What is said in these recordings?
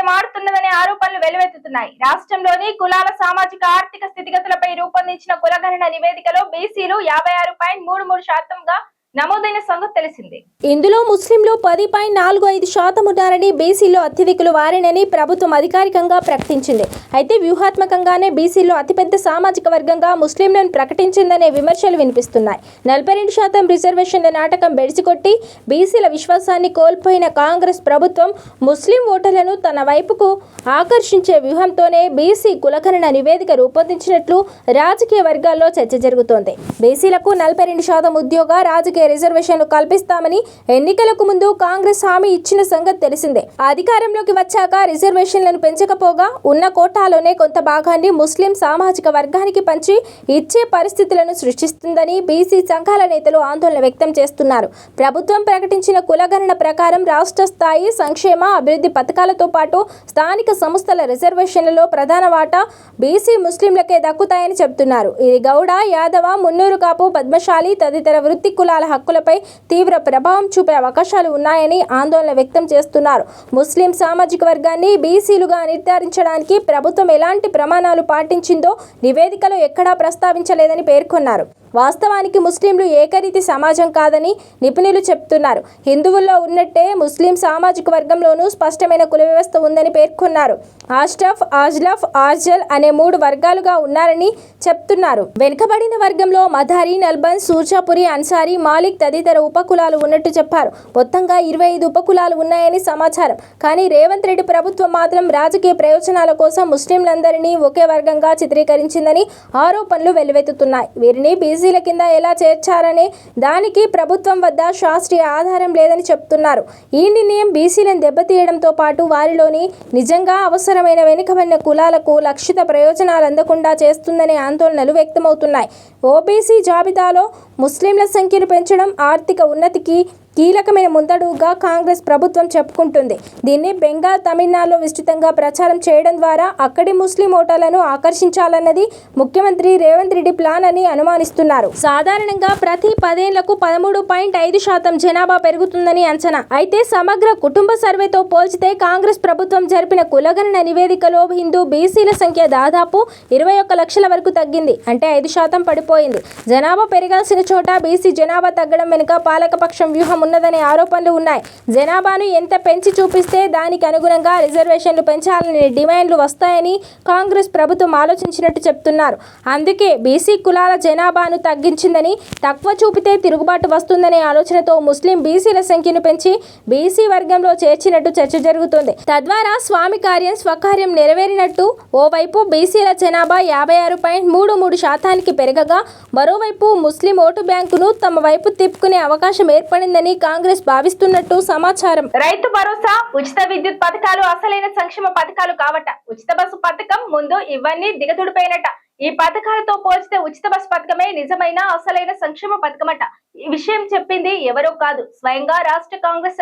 నాటకం ఆడుతున్నదనే ఆరోపణలు వెలువెత్తుతున్నాయి. రాష్ట్రంలోని కులాల సామాజిక ఆర్థిక స్థితిగతులపై రూపొందించిన కులగణన నివేదికలో బీసీలు 56.33%గా నమోదైన సంగతి తెలిసిందే. ఇందులో ముస్లింలు 10.45% ఉన్నారని, బీసీలో అత్యధికులు వారేనని ప్రభుత్వం అధికారికంగా ప్రకటించింది. అయితే వ్యూహాత్మకంగానే బీసీలో అతిపెద్ద సామాజిక వర్గంగా ముస్లింలను ప్రకటించిందనే విమర్శలు వినిపిస్తున్నాయి. 42% రిజర్వేషన్ల నాటకం బెడిసికొట్టి బీసీల విశ్వాసాన్ని కోల్పోయిన కాంగ్రెస్ ప్రభుత్వం ముస్లిం ఓటర్లను తన వైపుకు ఆకర్షించే వ్యూహంతోనే బీసీ కులగణన నివేదిక రూపొందించినట్లు రాజకీయ వర్గాల్లో చర్చ జరుగుతోంది. బీసీలకు 42% ఉద్యోగ రాజకీయ రిజర్వేషన్లు కల్పిస్తామని ఎన్నికలకు ముందు కాంగ్రెస్ హామీ ఇచ్చిన సంగతి తెలిసిందే. అధికారంలోకి వచ్చాక రిజర్వేషన్లను పెంచకపోగా ఉన్న కోటాలోనే కొంత భాగాన్ని ముస్లిం సామాజిక వర్గానికి పంచి ఇచ్చే పరిస్థితులను సృష్టిస్తుందని బీసీ సంఘాల నేతలు ఆందోళన వ్యక్తం చేస్తున్నారు. ప్రభుత్వం ప్రకటించిన కులగణన ప్రకారం రాష్ట్ర స్థాయి సంక్షేమ అభివృద్ధి పథకాలతో పాటు స్థానిక సంస్థల రిజర్వేషన్లలో ప్రధాన వాటా బీసీ ముస్లింలకే దక్కుతాయని చెబుతున్నారు. ఇది గౌడ, యాదవ, మున్నూరు కాపు, పద్మశాలి తదితర వృత్తి కులాల హక్కులపై తీవ్ర ప్రభావం చూపే అవకాశాలు ఉన్నాయని ఆందోళన వ్యక్తం చేస్తున్నారు. ముస్లిం సామాజిక వర్గాన్ని బీసీలుగా నిర్ధారించడానికి ప్రభుత్వం ఎలాంటి ప్రమాణాలు పాటించిందో నివేదికలో ఎక్కడా ప్రస్తావించలేదని పేర్కొన్నారు. వాస్తవానికి ముస్లింలు ఏకరీతి సమాజం కాదని నిపుణులు చెబుతున్నారు. హిందువుల్లో ఉన్నట్టే ముస్లిం సామాజిక వర్గంలోనూ స్పష్టమైన కుల వ్యవస్థ ఉందని పేర్కొన్నారు. ఆష్రఫ్, ఆజ్లఫ్, ఆర్జల్ అనే 3 వర్గాలుగా ఉన్నారని చెప్తున్నారు. వెనుకబడిన వర్గంలో మదారి, నల్బన్, సూర్జాపురి, అన్సారీ, మాలిక్ తదితర ఉపకులాలు ఉన్నట్టు చెప్పారు. మొత్తంగా 25 ఉపకులాలు ఉన్నాయని సమాచారం. కానీ రేవంత్ రెడ్డి ప్రభుత్వం మాత్రం రాజకీయ ప్రయోజనాల కోసం ముస్లింలందరినీ ఒకే వర్గంగా చిత్రీకరించిందని ఆరోపణలు వెల్లువెత్తుతున్నాయి. వీరిని బీసీల కింద ఎలా చేర్చారనే దానికి ప్రభుత్వం వద్ద శాస్త్రీయ ఆధారం లేదని చెప్తున్నారు. ఈ నిర్ణయం బీసీలను దెబ్బతీయడంతో పాటు వారిలోని నిజంగా అవసరమైన వెనుకబడిన కులాలకు లక్షిత ప్రయోజనాలు అందకుండా చేస్తుందనే ఆందోళనలు వ్యక్తమవుతున్నాయి. ఓబీసీ జాబితాలో ముస్లింల సంఖ్యను పెంచడం ఆర్థిక ఉన్నతికి కీలకమైన ముందడుగుగా కాంగ్రెస్ ప్రభుత్వం చెప్పుకుంటుంది. దీన్ని బెంగాల్, తమిళనాడులో విస్తృతంగా ప్రచారం చేయడం ద్వారా అక్కడి ముస్లిం ఓటర్లను ఆకర్షించాలన్నది ముఖ్యమంత్రి రేవంత్ రెడ్డి ప్లాన్ అని అనుమానిస్తున్నారు. సాధారణంగా ప్రతి 10 ఏళ్లకు 13.5% జనాభా పెరుగుతుందని అంచనా. అయితే సమగ్ర కుటుంబ సర్వేతో పోల్చితే కాంగ్రెస్ ప్రభుత్వం జరిపిన కులగణన నివేదికలో హిందూ బీసీల సంఖ్య దాదాపు 21 లక్షల వరకు తగ్గింది. అంటే 5% పడిపోయింది. జనాభా పెరగాల్సిన చోట బీసీ జనాభా తగ్గడం వెనుక పాలకపక్షం వ్యూహం ఉన్నదనే ఆరోపణలు ఉన్నాయి. జనాభాను ఎంత పెంచి చూపిస్తే దానికి అనుగుణంగా రిజర్వేషన్లు పెంచాలనే డిమాండ్లు వస్తాయని కాంగ్రెస్ ప్రభుత్వం ఆలోచించినట్టు చెప్తున్నారు. అందుకే బీసీ కులాల జనాభాను తగ్గించిందని, తక్కువ చూపితే తిరుగుబాటు వస్తుందనే ఆలోచనతో ముస్లిం బీసీల సంఖ్యను పెంచి బీసీ వర్గంలో చేర్చినట్టు చర్చ జరుగుతోంది. తద్వారా స్వామి కార్యం స్వకార్యం నెరవేరినట్టు. ఓవైపు బీసీల జనాభా 56.33% పెరగగా, మరోవైపు ముస్లిం ఓటు బ్యాంకును తమ వైపు తిప్పుకునే అవకాశం ఏర్పడిందని కాంగ్రెస్ భావిస్తున్నట్టు సమాచారం. రైతు భరోసా, ఉచిత విద్యుత్ పథకాలు అసలైన సంక్షేమ పథకాలు కావట. ఉచిత బస్సు పథకం ముందు ఇవన్నీ దిగదుడిపోయినట. ఈ పథకాలతో పోల్చితే ఉచిత బస్సు పథకమే నిజమైన అసలైన సంక్షేమ పథకమట. ఈ విషయం చెప్పింది ఎవరో కాదు, స్వయంగా రాష్ట్ర కాంగ్రెస్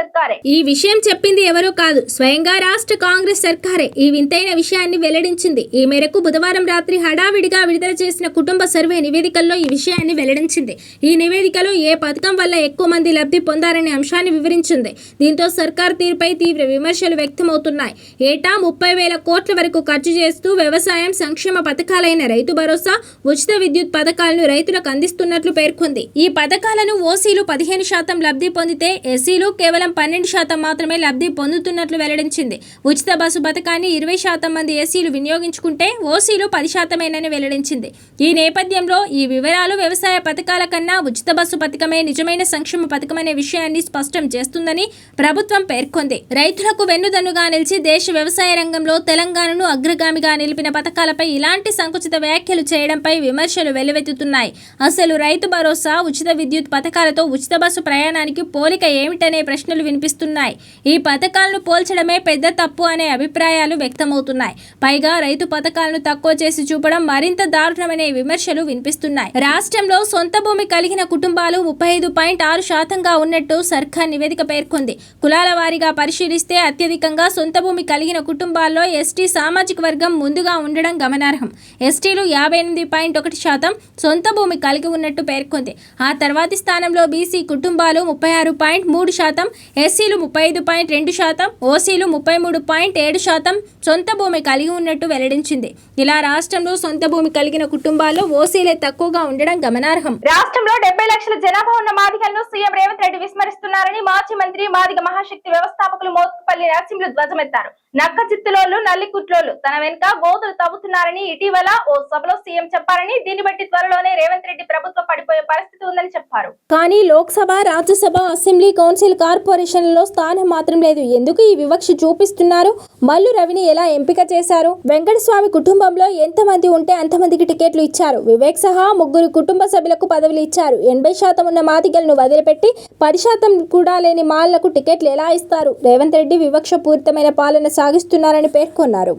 సర్కారే. ఈ వింతైన విషయాన్ని వెల్లడించింది. ఈ మేరకు బుధవారం రాత్రి హడావిడిగా విడుదల చేసిన కుటుంబ సర్వే నివేదికల్లో ఈ విషయాన్ని వెల్లడించింది. ఈ నివేదికలో ఏ పథకం వల్ల ఎక్కువ మంది లబ్ధి పొందారనే అంశాన్ని వివరించింది. దీంతో సర్కార్ తీరుపై తీవ్ర విమర్శలు వ్యక్తమవుతున్నాయి. ఏటా 30,000 కోట్ల వరకు ఖర్చు చేస్తూ వ్యవసాయం సంక్షేమ పథకాలైన రైతు భరోసా, ఉచిత విద్యుత్ పథకాలను రైతులకు అందిస్తున్నట్లు పేర్కొంది. ఈ పథకాలను ఓసీలు 15% లబ్ధి పొందితే ఎస్సీలు కేవలం 12% మాత్రమే లబ్ధి పొందుతున్నట్లు వెల్లడించింది. ఉచిత బస్సు పథకాన్ని 20% మంది ఎస్సీలు వినియోగించుకుంటే ఓసీలు 10%మేనని వెల్లడించింది. ఈ నేపథ్యంలో ఈ వివరాలు వ్యవసాయ పథకాల కన్నా ఉచిత బస్సు పథకమే నిజమైన సంక్షేమ పథకమనే విషయాన్ని స్పష్టం చేస్తుందని ప్రభుత్వం పేర్కొంది. రైతులకు వెన్నుదన్నుగా నిలిచి దేశ వ్యవసాయ రంగంలో తెలంగాణను అగ్రగామిగా నిలిపిన పథకాలపై ఇలాంటి సంకుచిత వ్యాఖ్యలు చేయడంపై విమర్శలు వెల్లువెత్తుతున్నాయి. అసలు రైతు భరోసా, ఉచిత విద్యుత్ పథకాలతో ఉచిత బస్సు ప్రయాణానికి పోలిక ఏమిటనే ప్రశ్నలు వినిపిస్తున్నాయి. ఈ పథకాలను పోల్చడమే పెద్ద తప్పు అనే అభిప్రాయాలు వ్యక్తమవుతున్నాయి. పైగా రైతు పథకాలను తక్కువ చేసి చూపడం మరింత దారుణమనే విమర్శలు వినిపిస్తున్నాయి. రాష్ట్రంలో సొంత భూమి కలిగిన కుటుంబాలు 35.6%గా ఉన్నట్టు సర్కార్ నివేదిక పేర్కొంది. కులాల వారీగా పరిశీలిస్తే అత్యధికంగా సొంత భూమి కలిగిన కుటుంబాల్లో ఎస్టీ సామాజిక వర్గం ముందుగా ఉండడం గమనార్హం. ఎస్టీలు 58.1% సొంత భూమి కలిగి ఉన్నట్టు పేర్కొంది. ఆ తర్వాతి స్థానంలో బీసీ కుటుంబాలు 36.3%, ఎస్సీలు 35.2%, ఓసీలు 33.7% సొంత భూమి కలిగి ఉన్నట్టు వెల్లడించింది. ఇలా రాష్ట్రంలో సొంత భూమి కలిగిన కుటుంబాల్లో ఓసీలే తక్కువగా ఉండడం గమనార్హం. రాష్ట్రంలో 70 లక్షల జనాభా ఉన్న మాదిగలను సీఎం రేవంత్ రెడ్డి విస్మరిస్తున్నారని మాజీ మంత్రి మాదిగ మహాశక్తి వ్యవస్థాపకులు మోత్కుపల్లి నరసింహులు ధ్వజమెత్తారు. నక్క చిత్తులోళ్లు నల్లికుట్లోళ్లు తన వెనుక గోతులు తవ్వుతున్నారని ఇటీవల ఓ సభలో సీఎం చెప్పారని, దీన్ని బట్టి త్వరలోనే రేవంత్ రెడ్డి ప్రభుత్వం పడిపోయే పరిస్థితి ఉందని చెప్పారు. కానీ లోక్సభ, రాజ్యసభ, అసెంబ్లీ, కౌన్సిల్, కార్పొరేషన్లలో స్థానం మాత్రం లేదు. ఎందుకు ఈ వివక్ష చూపిస్తున్నారు? మల్లు రవిని ఎలా ఎంపిక చేశారు? వెంకటస్వామి కుటుంబంలో ఎంతమంది ఉంటే అంతమందికి టికెట్లు ఇచ్చారు. వివేక్ సహా 3 కుటుంబ సభ్యులకు పదవులు ఇచ్చారు. 80% ఉన్న మాదిగలను వదిలిపెట్టి 10% కూడా లేని మాల్లకు టికెట్లు ఎలా ఇస్తారు? రేవంత్ రెడ్డి వివక్ష పూరితమైన పాలన సాగిస్తున్నారని పేర్కొన్నారు.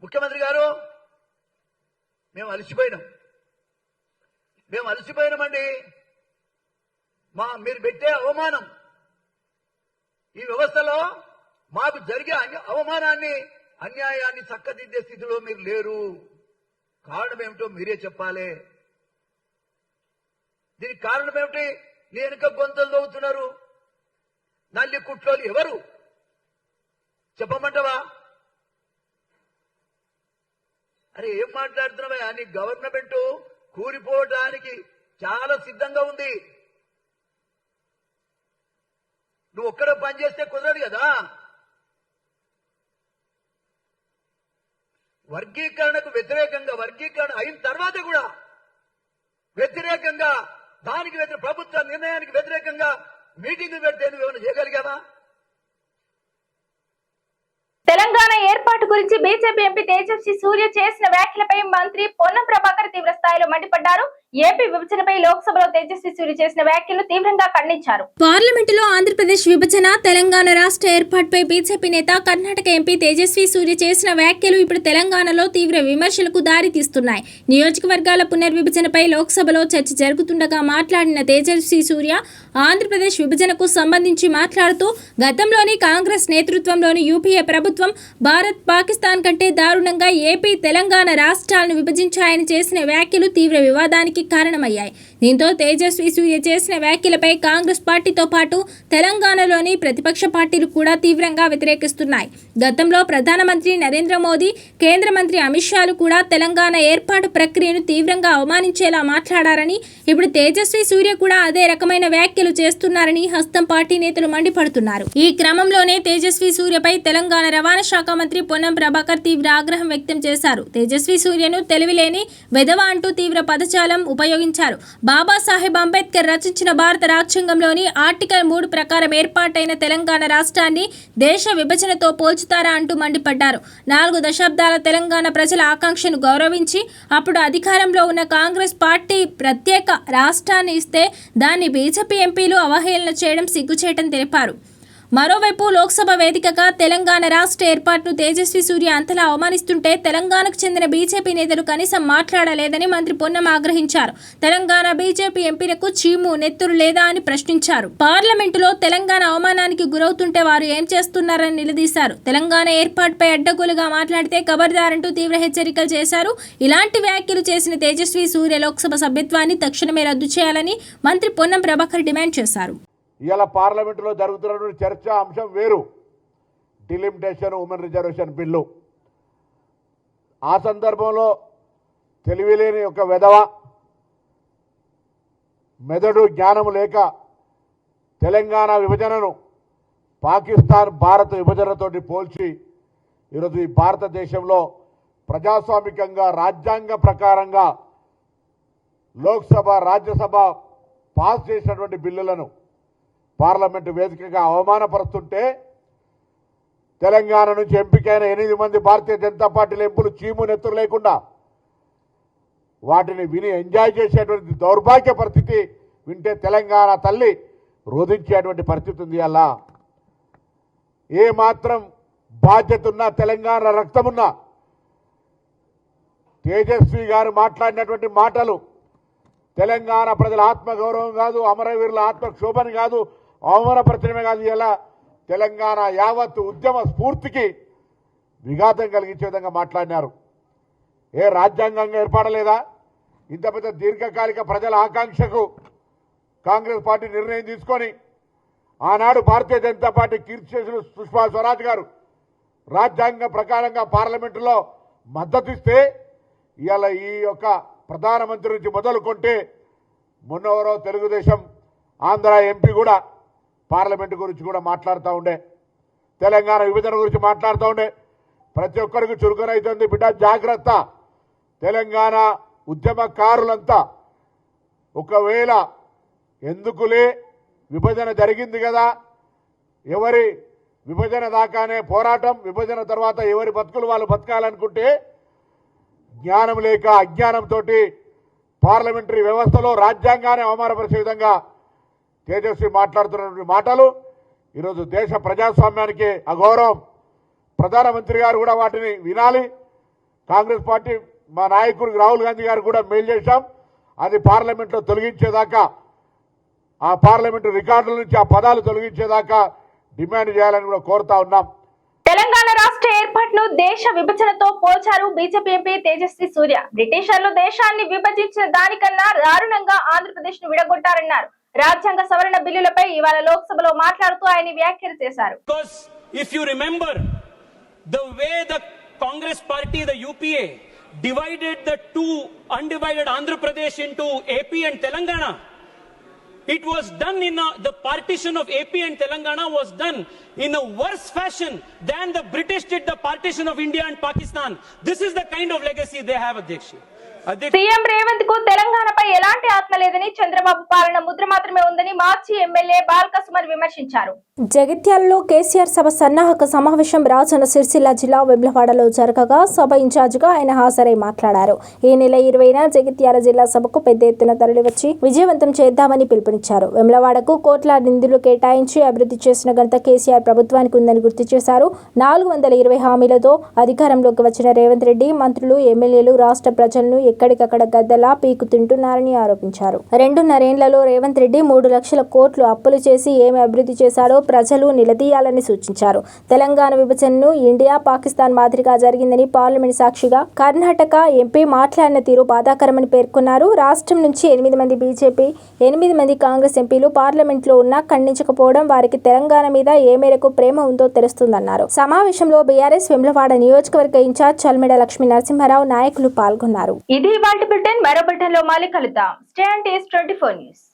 ముఖ్యమంత్రి గారు, మేము అలసిపోయినామండి. మీరు పెట్టే అవమానం, ఈ వ్యవస్థలో మాకు జరిగే అవమానాన్ని, అన్యాయాన్ని చక్కదిద్దే స్థితిలో మీరు లేరు. కారణం ఏమిటో మీరే చెప్పాలి. దీనికి కారణం ఏమిటి? నీ వెనుక గొంతులు తవ్వుతున్నారు నల్లి కుట్లోలు ఎవరు చెప్పమంటవా? అరే ఏం మాట్లాడుతున్నావా? నీ గవర్నమెంట్ కూలిపోవడానికి చాలా సిద్ధంగా ఉంది. నువ్వు ఒక్కడే పని చేస్తే కుదరదు కదా. వర్గీకరణకు వ్యతిరేకంగా, వర్గీకరణ అయిన తర్వాత కూడా వ్యతిరేకంగా, దానికి ప్రభుత్వ నిర్ణయానికి వ్యతిరేకంగా మీటింగ్ పెడితే నువ్వు ఏమైనా చేయగలిగావా? తెలంగాణ ఏర్పాటు గురించి బీజేపీ ఎంపీ తేజస్వి సూర్య చేసిన వ్యాఖ్యలపై మంత్రి పొన్నం ప్రభాకర్ తీవ్ర స్థాయిలో మండిపడ్డారు. ఏపీ విభజనపై లోక్సభలో తేజస్వి సూర్య చేసిన వ్యాఖ్యలు తీవ్రంగా ఖండించారు. పార్లమెంటులో ఆంధ్రప్రదేశ్ విభజన, తెలంగాణ రాష్ట్ర ఏర్పాటుపై బీజేపీ నేత, కర్ణాటక ఎంపీ తేజస్వి సూర్య చేసిన వ్యాఖ్యలు ఇప్పుడు తెలంగాణలో తీవ్ర విమర్శలకు దారితీస్తున్నాయి. నియోజకవర్గాల పునర్విభజనపై లోక్సభలో చర్చ జరుగుతుండగా మాట్లాడిన తేజస్వి సూర్య ఆంధ్రప్రదేశ్ విభజనకు సంబంధించి మాట్లాడుతూ, గతంలోని కాంగ్రెస్ నేతృత్వంలోని యూపీఏ ప్రభుత్వం భారత్, పాకిస్తాన్ కంటే దారుణంగా ఏపీ, తెలంగాణ రాష్ట్రాలను విభజించాయని చేసిన వ్యాఖ్యలు తీవ్ర వివాదానికి కారణమయ్యాయి. దీంతో తేజస్వి సూర్య చేసిన వ్యాఖ్యలపై కాంగ్రెస్ పార్టీతో పాటు తెలంగాణలోని ప్రతిపక్ష పార్టీలు కూడా తీవ్రంగా వ్యతిరేకిస్తున్నాయి. గతంలో ప్రధానమంత్రి నరేంద్ర మోదీ, కేంద్ర మంత్రి అమిత్ షాలు కూడా తెలంగాణ ఏర్పాటు ప్రక్రియను తీవ్రంగా అవమానించేలా మాట్లాడారని, ఇప్పుడు తేజస్వి సూర్య కూడా అదే రకమైన వ్యాఖ్యలు చేస్తున్నారని హస్తం పార్టీ నేతలు మండిపడుతున్నారు. ఈ క్రమంలోనే తేజస్వి సూర్యపై తెలంగాణ రవాణా శాఖ మంత్రి పొన్నం ప్రభాకర్ తీవ్ర ఆగ్రహం వ్యక్తం చేశారు. తేజస్వి సూర్యను తెలివిలేని వెధవ అంటూ తీవ్ర పదజాలం ఉపయోగించారు. బాబాసాహెబ్ అంబేద్కర్ రచించిన భారత రాజ్యాంగంలోని ఆర్టికల్ 3 ప్రకారం ఏర్పాటైన తెలంగాణ రాష్ట్రాన్ని దేశ విభజనతో పోల్చుతారా అంటూ మండిపడ్డారు. 4 దశాబ్దాల తెలంగాణ ప్రజల ఆకాంక్షను గౌరవించి అప్పుడు అధికారంలో ఉన్న కాంగ్రెస్ పార్టీ ప్రత్యేక రాష్ట్రాన్ని ఇస్తే దాన్ని బీజేపీ ఎంపీలు అవహేళన చేయడం సిగ్గుచేటని తెలిపారు. మరోవైపు లోక్సభ వేదికగా తెలంగాణ రాష్ట్ర ఏర్పాటును తేజస్వి సూర్య అంతలా అవమానిస్తుంటే తెలంగాణకు చెందిన బీజేపీ నేతలు కనీసం మాట్లాడలేదని మంత్రి పొన్నం ఆగ్రహించారు. తెలంగాణ బీజేపీ ఎంపీలకు చీము నెత్తురు లేదా అని ప్రశ్నించారు. పార్లమెంటులో తెలంగాణ అవమానానికి గురవుతుంటే వారు ఏం చేస్తున్నారని నిలదీశారు. తెలంగాణ ఏర్పాటుపై అడ్డగోలుగా మాట్లాడితే ఖబర్దారంటూ తీవ్ర హెచ్చరికలు చేశారు. ఇలాంటి వ్యాఖ్యలు చేసిన తేజస్వి సూర్య లోక్సభ సభ్యత్వాన్ని తక్షణమే రద్దు చేయాలని మంత్రి పొన్నం ప్రభాకర్ డిమాండ్ చేశారు. ఇవాళ పార్లమెంటులో జరుగుతున్నటువంటి చర్చ అంశం వేరు, డిలిమిటేషన్, ఉమెన్ రిజర్వేషన్ బిల్లు. ఆ సందర్భంలో తెలివిలేని ఒక వెధవ, మెదడు జ్ఞానము లేక తెలంగాణ విభజనను పాకిస్తాన్, భారత్ విభజనతోటి పోల్చి ఈరోజు ఈ భారతదేశంలో ప్రజాస్వామికంగా, రాజ్యాంగ ప్రకారంగా లోక్సభ, రాజ్యసభ పాస్ చేసినటువంటి బిల్లులను పార్లమెంటు వేదికగా అవమానపరుస్తుంటే తెలంగాణ నుంచి ఎంపికైన 8 మంది భారతీయ జనతా పార్టీల ఎంపీలు చీము నెత్తురు లేకుండా వాటిని విని ఎంజాయ్ చేసేటువంటి దౌర్భాగ్య పరిస్థితి వింటే తెలంగాణ తల్లి రోధించేటువంటి పరిస్థితి ఉంది. అలా ఏ మాత్రం బాధ్యత ఉన్నా, తెలంగాణ రక్తమున్నా తేజస్వి గారు మాట్లాడినటువంటి మాటలు తెలంగాణ ప్రజల ఆత్మగౌరవం కాదు, అమరవీరుల ఆత్మక్షోభని కాదు, అవమానపరచడమే కాదు, ఇలా తెలంగాణ యావత్ ఉద్యమ స్ఫూర్తికి విఘాతం కలిగించే విధంగా మాట్లాడినారు. ఏ రాజ్యాంగంగా ఏర్పడలేదా? ఇంత పెద్ద దీర్ఘకాలిక ప్రజల ఆకాంక్షకు కాంగ్రెస్ పార్టీ నిర్ణయం తీసుకొని ఆనాడు భారతీయ జనతా పార్టీ కీర్తిశేషులు సుష్మా స్వరాజ్ గారు రాజ్యాంగ ప్రకారంగా పార్లమెంటులో మద్దతిస్తే ఇవాళ ఈ యొక్క ప్రధానమంత్రి నుంచి మొదలుకొంటే మొన్నవరో తెలుగుదేశం ఆంధ్ర ఎంపీ కూడా పార్లమెంటు గురించి కూడా మాట్లాడుతూ ఉండే, తెలంగాణ విభజన గురించి మాట్లాడుతూ ఉండే. ప్రతి ఒక్కరికి చురుకునైతుంది బిడ్డ, జాగ్రత్త. తెలంగాణ ఉద్యమకారులంతా ఒకవేళ ఎందుకులే విభజన జరిగింది కదా, ఎవరి విభజన దాకానే పోరాటం, విభజన తర్వాత ఎవరి బతుకులు వాళ్ళు బతకాలనుకుంటే జ్ఞానం లేక అజ్ఞానంతో పార్లమెంటరీ వ్యవస్థలో రాజ్యాంగాన్ని అవమానపరిచే విధంగా తేజస్వి మాట్లాడుతున్నటువంటి మాటలు ఈరోజు దేశ ప్రజాస్వామ్యానికి అగౌరవం. ప్రధానమంత్రి గారు కూడా వాటిని వినాలి. కాంగ్రెస్ పార్టీ మా నాయకుడు రాహుల్ గాంధీ గారు కూడా మెయిల్ చేశాం. అది పార్లమెంట్లో తొలగించేదాకా, ఆ పార్లమెంటు రికార్డుల నుంచి ఆ పదాలు తొలగించేదాకా డిమాండ్ చేయాలని కూడా కోరుతా ఉన్నాం. తెలంగాణ రాష్ట్ర ఏర్పాటును దేశ విభజనతో పోల్చారు బీజేపీ ఎంపీ తేజస్వి సూర్య. బ్రిటిషర్లు దేశాన్ని విభజించిన దానికన్నా దారుణంగా ఆంధ్రప్రదేశ్ ను విడగొట్టారన్నారు. రాజ్యాంగ సవరణ బిల్లులపై ఇవాళ లోక్సభలో మాట్లాడుతూ ఆయన వ్యాఖ్యలు చేశారు. Because if you remember the way the Congress party, the UPA, divided the two undivided Andhra Pradesh into AP and Telangana, it was done the partition of AP and Telangana was done in a worse fashion than the British did the partition of India and Pakistan. This is the kind of legacy they have, Adhyaksha. CM Revanth కు తెలంగాణపై ఎలాంటి ఆత్మ లేదని, చంద్రబాబు పాలన ముద్ర మాత్రమే ఉందని మాజీ MLA Balka Suman విమర్శించారు. జగిత్యాలలో కేసీఆర్ సభ సన్నాహక సమావేశం రాజన్న సిరిసిల్ల జిల్లా వెమ్లవాడలో జరగగా సభ ఇన్ఛార్జిగా ఆయన హాజరై మాట్లాడారు. ఈ నెల 20న జగిత్యాల జిల్లా సభకు పెద్ద ఎత్తున తరలివచ్చి విజయవంతం చేద్దామని పిలుపునిచ్చారు. వెమ్లవాడకు కోట్లాది నిధులు కేటాయించి అభివృద్ధి చేసిన ఘనత కేసీఆర్ ప్రభుత్వానికి ఉందని గుర్తు చేశారు. 420 హామీలతో అధికారంలోకి వచ్చిన రేవంత్ రెడ్డి మంత్రులు, ఎమ్మెల్యేలు రాష్ట్ర ప్రజలను ఎక్కడికక్కడ గద్దలా పీకు తింటున్నారని ఆరోపించారు. 2.5 ఏళ్లలో రేవంత్ రెడ్డి 3 లక్షల కోట్లు అప్పులు చేసి ఏమి అభివృద్ధి చేశారో ప్రజలు నిలదీయాలని సూచించారు. తెలంగాణ విభజనను ఇండియా, పాకిస్తాన్ మాదిరిగా జరిగిందని పార్లమెంట్ సాక్షిగా కర్ణాటక ఎంపీ మాట్లాడిన తీరు బాధాకరమని పేర్కొన్నారు. రాష్ట్రం నుంచి 8 మంది బీజేపీ, 8 మంది కాంగ్రెస్ ఎంపీలు పార్లమెంట్లో ఉన్నా ఖండించకపోవడం వారికి తెలంగాణ మీద ఏ మేరకు ప్రేమ ఉందో తెలుస్తుందన్నారు. సమావేశంలో బీఆర్ఎస్ వెమ్లవాడ నియోజకవర్గ ఇన్ఛార్జ్ చల్మెడ లక్ష్మీ నరసింహారావు నాయకులు పాల్గొన్నారు. ఇది ఇవాల్టి బులెటిన్. మరో బులెటిన్ లో మళ్ళీ కలుద్దాం. Stay and taste 24 news.